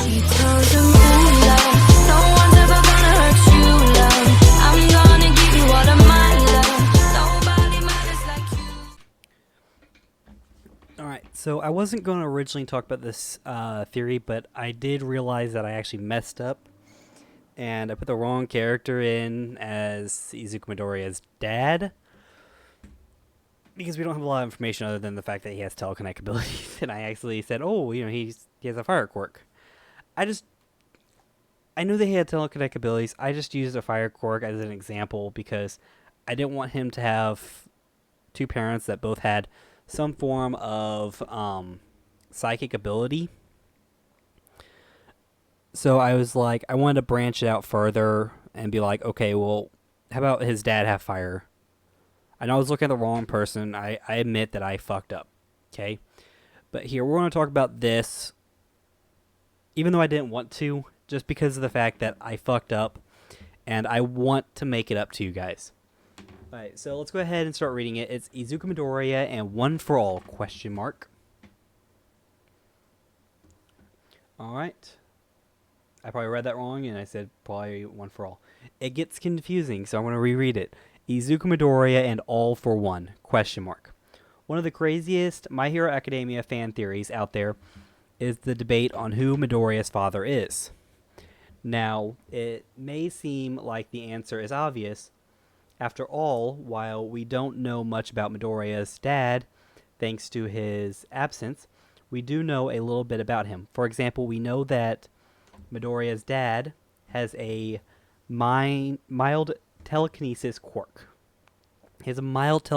She tells him, ooh, love, no one's ever gonna hurt you, love. I'm gonna give you all of my love. Nobody matters like you. Alright, so I wasn't going to originally talk about this theory, but I did realize that I actually messed up. And I put the wrong character in as Izuku Midoriya's dad. Because we don't have a lot of information other than the fact that he has telekinetic abilities. And I actually said, oh, he has a fire quirk. I knew that he had telekinetic abilities. I just used a fire quirk as an example because I didn't want him to have two parents that both had some form of psychic ability. So I was like, I wanted to branch it out further and be like, okay, well, how about his dad have fire? I know I was looking at the wrong person. I admit that I fucked up. Okay? But here, we're going to talk about this, even though I didn't want to, just because of the fact that I fucked up, and I want to make it up to you guys. Alright, so let's go ahead and start reading it. It's Izuku Midoriya and One for All, question mark. Alright. I probably read that wrong, and I said probably One for All. It gets confusing, so I'm going to reread it. Izuku Midoriya and All for One, question mark. One of the craziest My Hero Academia fan theories out there is the debate on who Midoriya's father is. Now, it may seem like the answer is obvious. After all, while we don't know much about Midoriya's dad, thanks to his absence, we do know a little bit about him. For example, we know that Midoriya's dad has a mild telekinesis quirk. He has a mild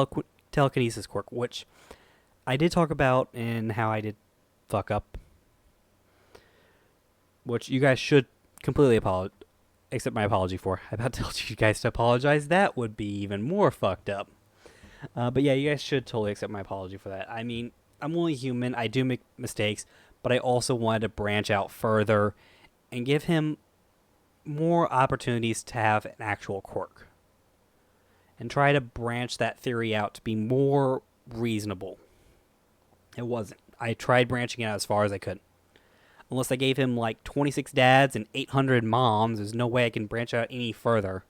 telekinesis quirk, which I did talk about in how I did fuck up, which you guys should completely accept my apology for. I about told you guys to apologize. That would be even more fucked up. But yeah, you guys should totally accept my apology for that. I mean, I'm only human. I do make mistakes, but I also wanted to branch out further and give him more opportunities to have an actual quirk. And try to branch that theory out to be more reasonable. It wasn't. I tried branching it out as far as I could. Unless I gave him like 26 dads and 800 moms, there's no way I can branch out any further.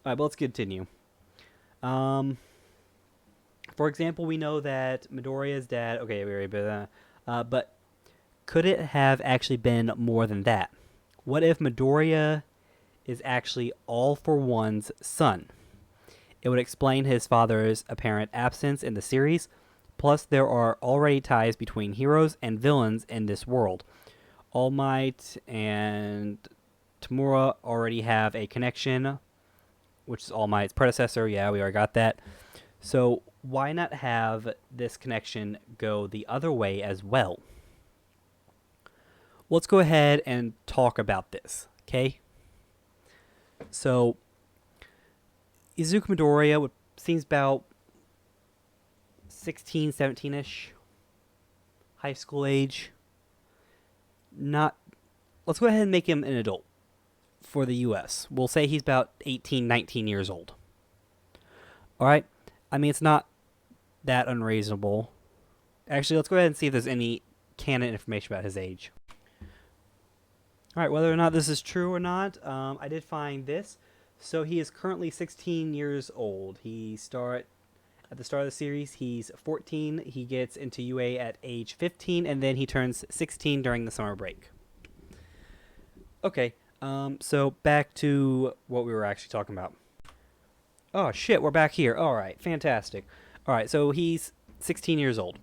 Alright, but let's continue. For example, we know that Midoriya's dad... Okay, we already did that. But could it have actually been more than that? What if Midoriya is actually All for One's son? It would explain his father's apparent absence in the series. Plus, there are already ties between heroes and villains in this world. All Might and Tamura already have a connection, which is All Might's predecessor. Yeah, we already got that. So why not have this connection go the other way as well? Let's go ahead and talk about this, okay? So, Izuku Midoriya seems about 16, 17-ish. High school age. Let's go ahead and make him an adult for the US. We'll say he's about 18, 19 years old. Alright? I mean, it's not that unreasonable. Actually, let's go ahead and see if there's any canon information about his age. Alright, whether or not this is true or not, I did find this. So he is currently 16 years old. At the start of the series, he's 14. He gets into UA at age 15, and then he turns 16 during the summer break. Okay, so back to what we were actually talking about. Oh, shit, we're back here. Alright, fantastic. Alright, so he's 16 years old.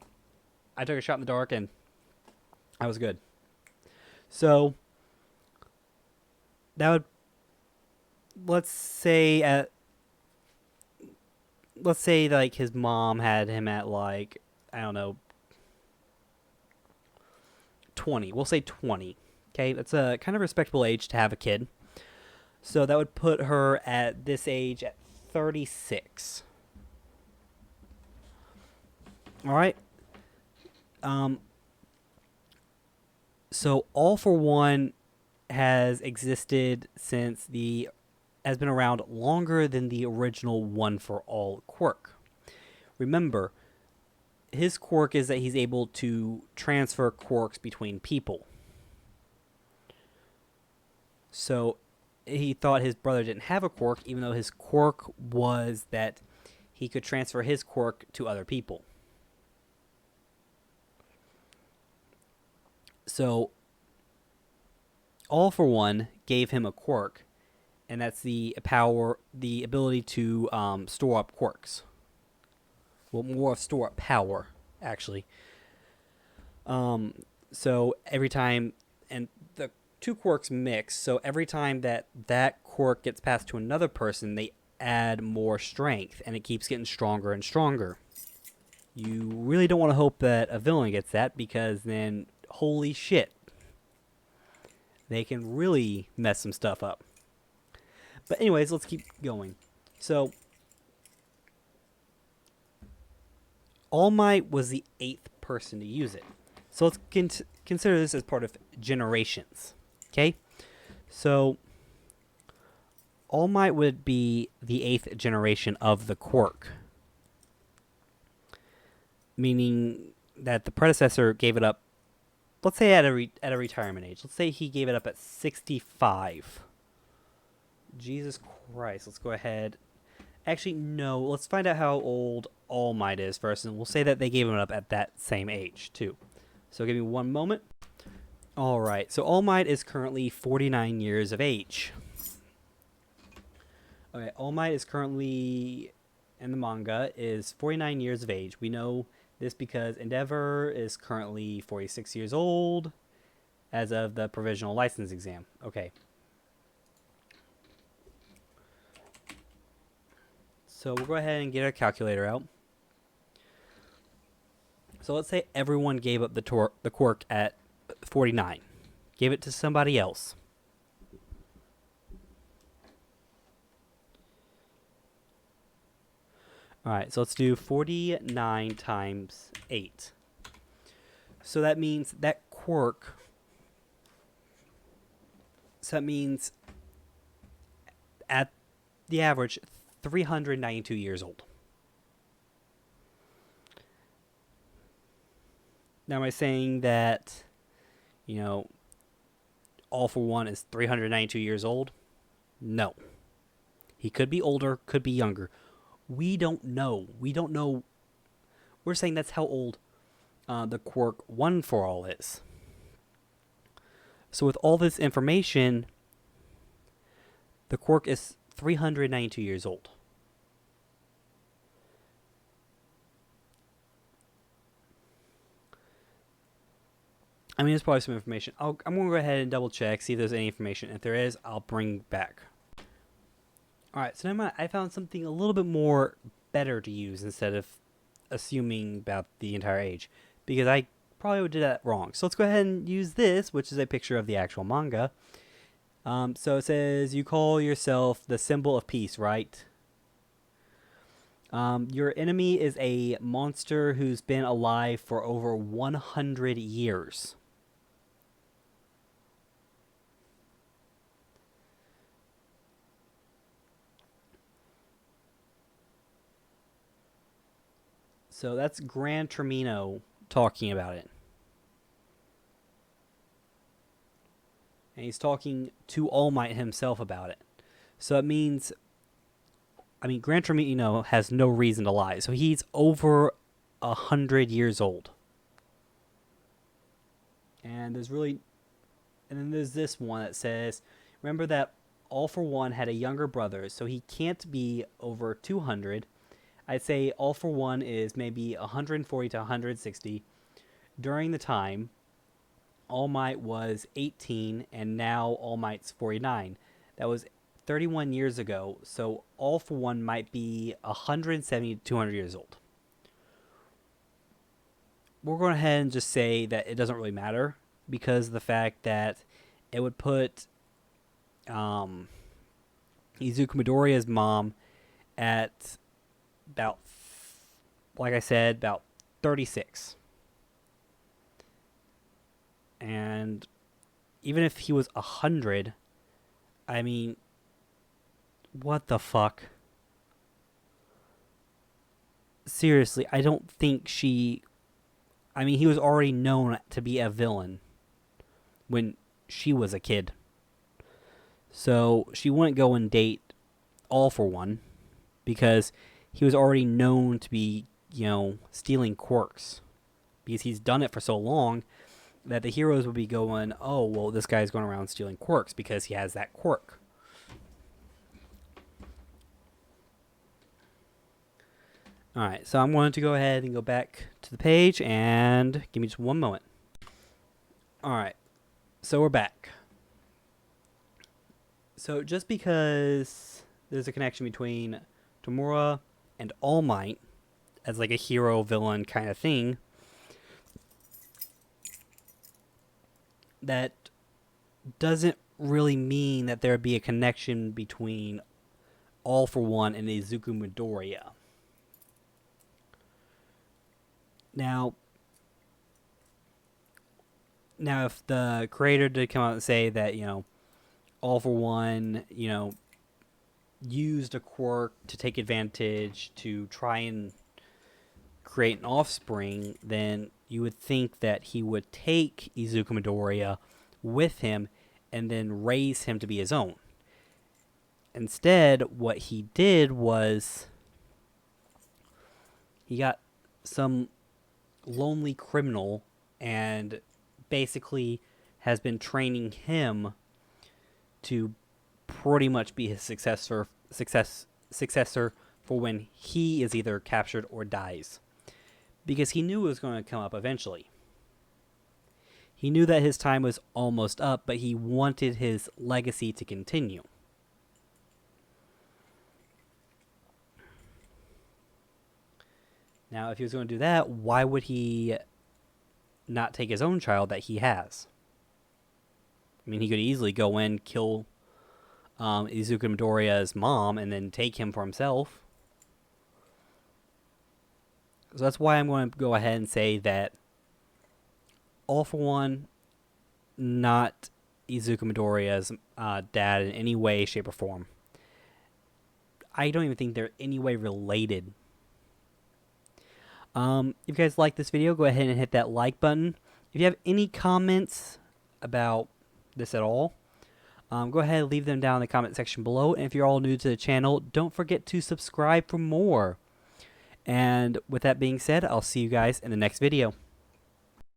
I took a shot in the dark, and I was good. So that would... Let's say like his mom had him at like, I don't know, 20. We'll say 20. Okay, that's a kind of respectable age to have a kid. So that would put her at this age at 36. All right. So All for One has existed has been around longer than the original One for All quirk. Remember, his quirk is that he's able to transfer quirks between people. So he thought his brother didn't have a quirk, even though his quirk was that he could transfer his quirk to other people. So All for One gave him a quirk, and that's the ability to store up quirks. Well, more of store up power, actually. So every time, and the two quirks mix, so every time that quirk gets passed to another person, they add more strength, and it keeps getting stronger and stronger. You really don't want to hope that a villain gets that, because then, holy shit, they can really mess some stuff up. But anyways, let's keep going. So, All Might was the 8th person to use it. So let's consider this as part of generations. Okay? So, All Might would be the 8th generation of the quirk. Meaning that the predecessor gave it up, let's say at a retirement age. Let's say he gave it up at 65. Jesus Christ. Let's go ahead. Actually, no. Let's find out how old All Might is first, and we'll say that they gave him up at that same age, too. So give me one moment. Alright, so All Might is currently 49 years of age. Okay, All Might is currently, in the manga, is 49 years of age. We know this because Endeavor is currently 46 years old as of the provisional license exam. Okay. So we'll go ahead and get our calculator out. So let's say everyone gave up the quirk at 49. Gave it to somebody else. Alright, so let's do 49 times 8. So that means that quirk... So that means at the average, 392 years old. Now, am I saying that, All for One is 392 years old? No. He could be older, could be younger. We don't know. We're saying that's how old the quirk One for All is. So with all this information, the quirk is 392 years old. I mean, there's probably some information. I'm going to go ahead and double check, see if there's any information. If there is, I'll bring back. Alright, so now I found something a little bit more better to use instead of assuming about the entire age. Because I probably did that wrong. So let's go ahead and use this, which is a picture of the actual manga. So it says, you call yourself the symbol of peace, right? Your enemy is a monster who's been alive for over 100 years. So that's Gran Termino talking about it. And he's talking to All Might himself about it. So it means, Gran Termino has no reason to lie. So he's over 100 years old. And then there's this one that says, remember that All for One had a younger brother, so he can't be over 200. I'd say All for One is maybe 140 to 160. During the time, All Might was 18, and now All Might's 49. That was 31 years ago, so All for One might be 170 to 200 years old. We're going ahead and just say that it doesn't really matter, because of the fact that it would put Izuku Midoriya's mom at about, like I said, about 36. And even if he was 100, what the fuck? seriously, I don't think she. I mean, he was already known to be a villain when she was a kid. So she wouldn't go and date All for One because he was already known to be, stealing quirks. Because he's done it for so long that the heroes would be going, oh, well, this guy's going around stealing quirks because he has that quirk. Alright, so I'm going to go ahead and go back to the page and give me just one moment. Alright, so we're back. So just because there's a connection between Tamura and All Might as like a hero villain kind of thing, that doesn't really mean that there would be a connection between All for One and Izuku Midoriya. Now, if the creator did come out and say that, All for One, used a quirk to take advantage to try and create an offspring, then you would think that he would take Izuku Midoriya with him and then raise him to be his own. Instead, what he did was he got some lonely criminal and basically has been training him to pretty much be his successor for when he is either captured or dies. Because he knew it was going to come up eventually. He knew that his time was almost up, but he wanted his legacy to continue. Now, if he was going to do that, why would he not take his own child that he has? I mean, he could easily go in, kill Izuku Midoriya's mom, and then take him for himself. So that's why I'm going to go ahead and say that All for One, not Izuku Midoriya's dad in any way, shape, or form. I don't even think they're any way related. If you guys like this video, go ahead and hit that like button. If you have any comments about this at all, go ahead and leave them down in the comment section below. And if you're all new to the channel, don't forget to subscribe for more. And with that being said, I'll see you guys in the next video.